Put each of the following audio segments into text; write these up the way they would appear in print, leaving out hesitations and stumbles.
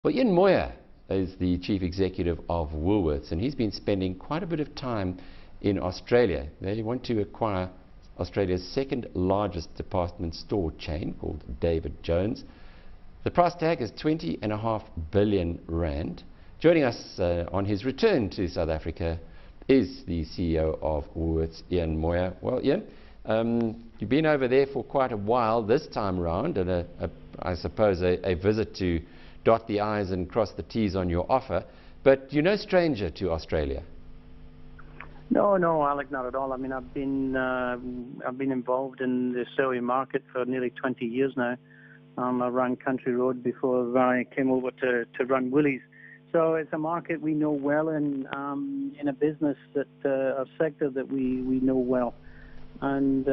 Well, Moir is the chief executive of Woolworths, and he's been spending quite a bit of time in Australia. They want to acquire Australia's second largest department store chain called David Jones. The price tag is 20.5 billion rand. Joining us on his return to South Africa is the CEO of Woolworths, Moir. Well, you've been over there for quite a while this time around, and I suppose a visit to dot the I's and cross the T's on your offer, but you're no stranger to Australia. No, Alec, not at all. I mean, I've been involved in the Australian market for nearly 20 years now. I ran Country Road before I came over to run Woolies. So it's a market we know well, and in a business that a sector that we know well, and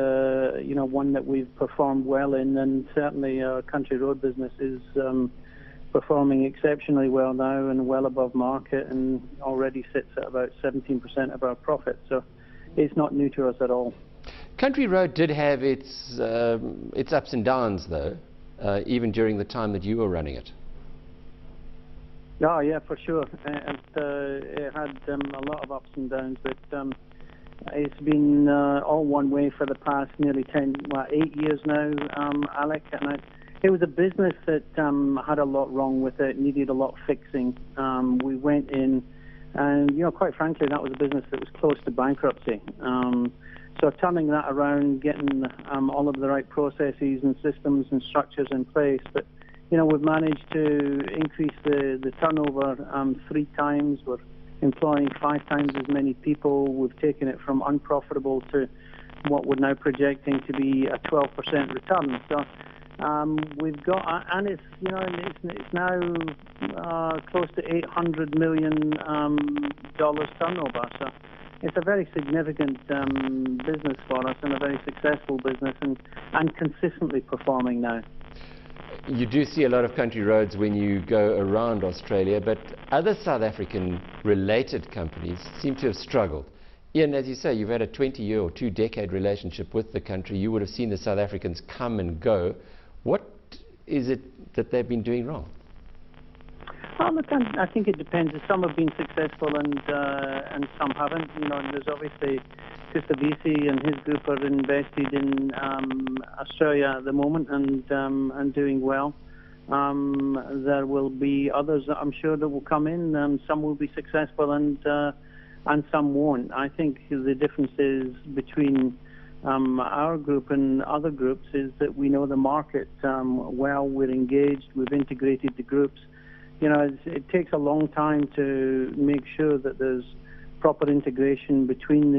one that we've performed well in, and certainly our Country Road business is performing exceptionally well now and well above market, and already sits at about 17% of our profit. So it's not new to us at all. Country Road did have its ups and downs, though, even during the time that you were running it. Oh, yeah, for sure. It had a lot of ups and downs, but it's been all one way for the past nearly 8 years now, Alec. And it was a business that had a lot wrong with it, needed a lot fixing. We went in, and quite frankly, that was a business that was close to bankruptcy. So turning that around, getting all of the right processes and systems and structures in place, but we've managed to increase the turnover 3 times. We're employing 5 times as many people. We've taken it from unprofitable to what we're now projecting to be a 12% return. So we've got, and it's now close to $800 million turnover. So it's a very significant business for us, and a very successful business, and consistently performing now. You do see a lot of country roads when you go around Australia, but other South African related companies seem to have struggled. Ian, as you say, you've had a 20-year or 2-decade relationship with the country. You would have seen the South Africans come and go. What is it that they've been doing wrong? Well, look, I think it depends. Some have been successful and some haven't. There's obviously Kustavisi and his group are invested in Australia at the moment and doing well. There will be others, I'm sure, that will come in. Some will be successful and some won't. I think the difference is between our group and other groups is that we know the market well. We're engaged. We've integrated the groups. It takes a long time to make sure that there's proper integration between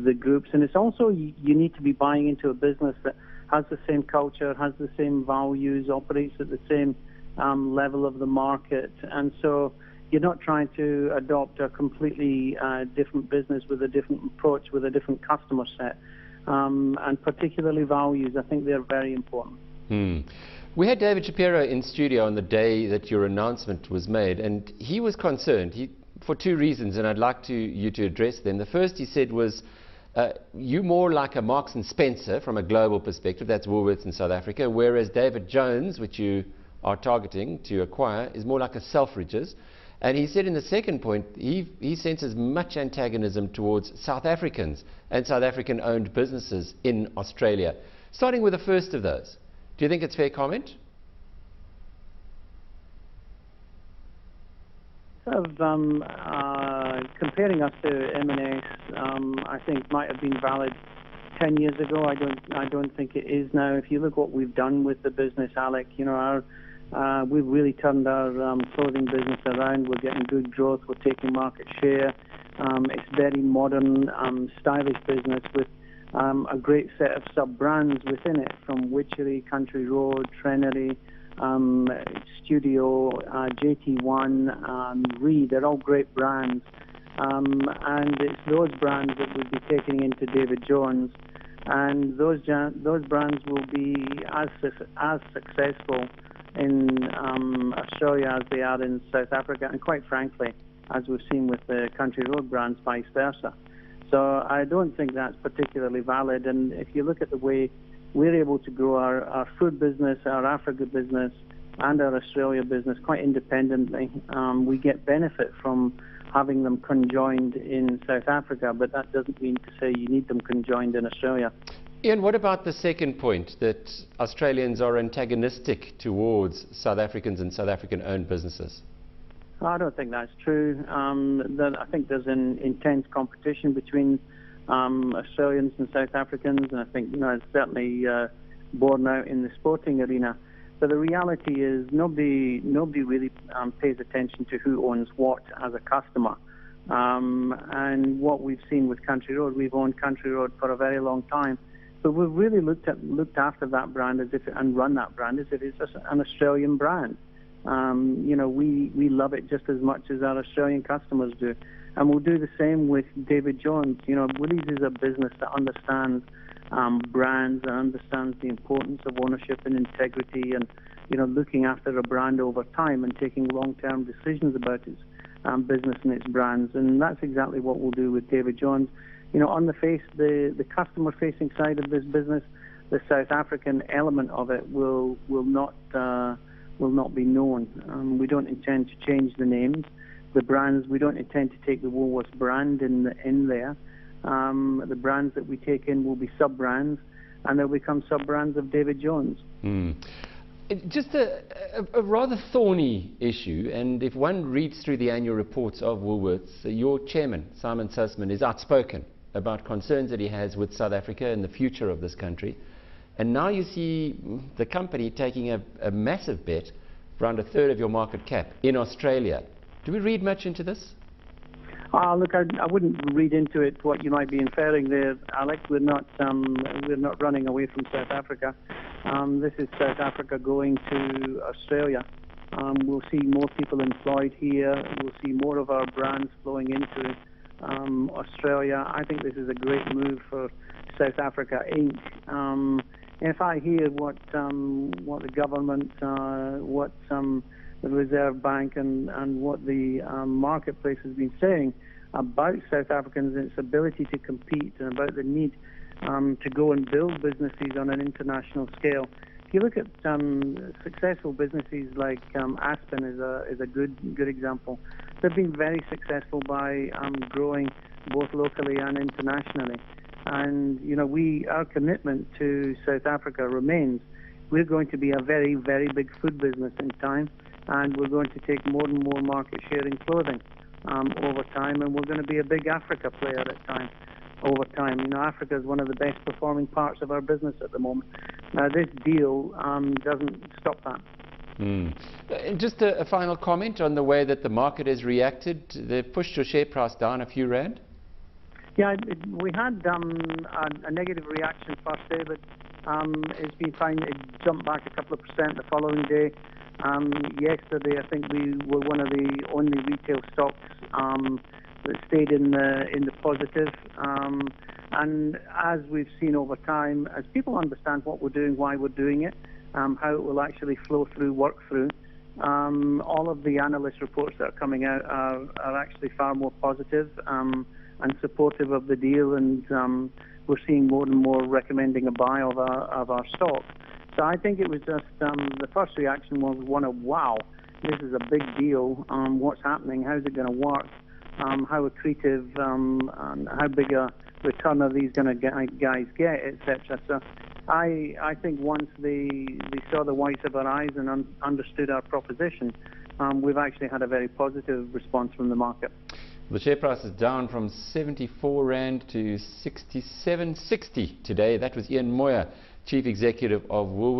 the groups, and it's also, you need to be buying into a business that has the same culture, has the same values, operates at the same level of the market, and so you're not trying to adopt a completely different business with a different approach, with a different customer set, and particularly values. I think they're very important. We had David Shapiro in studio on the day that your announcement was made, and he was concerned for 2 reasons, and I'd like you to address them. The first, he said, was you more like a Marks and Spencer from a global perspective, that's Woolworths in South Africa, whereas David Jones, which you are targeting to acquire, is more like a Selfridges. And he said in the second point, he senses much antagonism towards South Africans and South African-owned businesses in Australia. Starting with the first of those, do you think it's fair comment? Comparing us to M&S, I think might have been valid 10 years ago. I don't think it is now. If you look what we've done with the business, Alec, we've really turned our clothing business around. We're getting good growth. We're taking market share. It's very modern, stylish business with a great set of sub-brands within it, from Witchery, Country Road, Trenery, Studio, JT1, Reed. They're all great brands, and it's those brands that we'll be taking into David Jones, and those brands will be as successful in Australia as they are in South Africa, and quite frankly, as we've seen with the Country Road brands, vice versa. So I don't think that's particularly valid. And if you look at the way we're able to grow our food business, our Africa business, and our Australia business quite independently. We get benefit from having them conjoined in South Africa, but that doesn't mean to say you need them conjoined in Australia. Ian, what about the second point, that Australians are antagonistic towards South Africans and South African-owned businesses? I don't think that's true. I think there's an intense competition between Australians and South Africans, and I think it's certainly borne out in the sporting arena. But the reality is nobody really pays attention to who owns what as a customer. And what we've seen with Country Road, we've owned Country Road for a very long time. But we've really looked after that brand and run that brand as if it's an Australian brand. We love it just as much as our Australian customers do. And we'll do the same with David Jones. Woolies is a business that understands brands and understands the importance of ownership and integrity and, looking after a brand over time and taking long-term decisions about its business and its brands. And that's exactly what we'll do with David Jones. On the customer-facing side of this business, the South African element of it will not be known. We don't intend to change the names, the brands. We don't intend to take the Woolworths brand in there. The brands that we take in will be sub-brands, and they'll become sub-brands of David Jones. Just a rather thorny issue, and if one reads through the annual reports of Woolworths, your chairman, Simon Sussman, is outspoken about concerns that he has with South Africa and the future of this country. And now you see the company taking a massive bet, around a third of your market cap, in Australia. Do we read much into this? Look, I wouldn't read into it what you might be inferring there, Alex. We're not running away from South Africa. This is South Africa going to Australia. We'll see more people employed here. We'll see more of our brands flowing into Australia. I think this is a great move for South Africa Inc. If I hear what the government, what the Reserve Bank and what the marketplace has been saying about South Africans and its ability to compete and about the need to go and build businesses on an international scale. If you look at successful businesses like Aspen is a good example. They've been very successful by growing both locally and internationally. And our commitment to South Africa remains. We're going to be a very, very big food business in time, and we're going to take more and more market share in clothing over time, and we're going to be a big Africa player over time. Africa is one of the best performing parts of our business at the moment. Now, this deal doesn't stop that. Just a final comment on the way that the market has reacted. They've pushed your share price down a few rand. Yeah, we had a negative reaction first day, but it's been fine. It jumped back a couple of percent the following day. Yesterday, I think we were one of the only retail stocks that stayed in the positive. And as we've seen over time, as people understand what we're doing, why we're doing it, how it will actually flow through, work through, all of the analyst reports that are coming out are actually far more positive and supportive of the deal, and we're seeing more and more recommending a buy of our stock. So I think it was just the first reaction was one of, wow, this is a big deal. What's happening? How's it going to work? How accretive and how big a return are these guys get, etc. So I think once they saw the whites of our eyes and understood our proposition, we've actually had a very positive response from the market. The share price is down from 74 Rand to 67.60 today. That was Ian Moir, Chief Executive of Woolworths.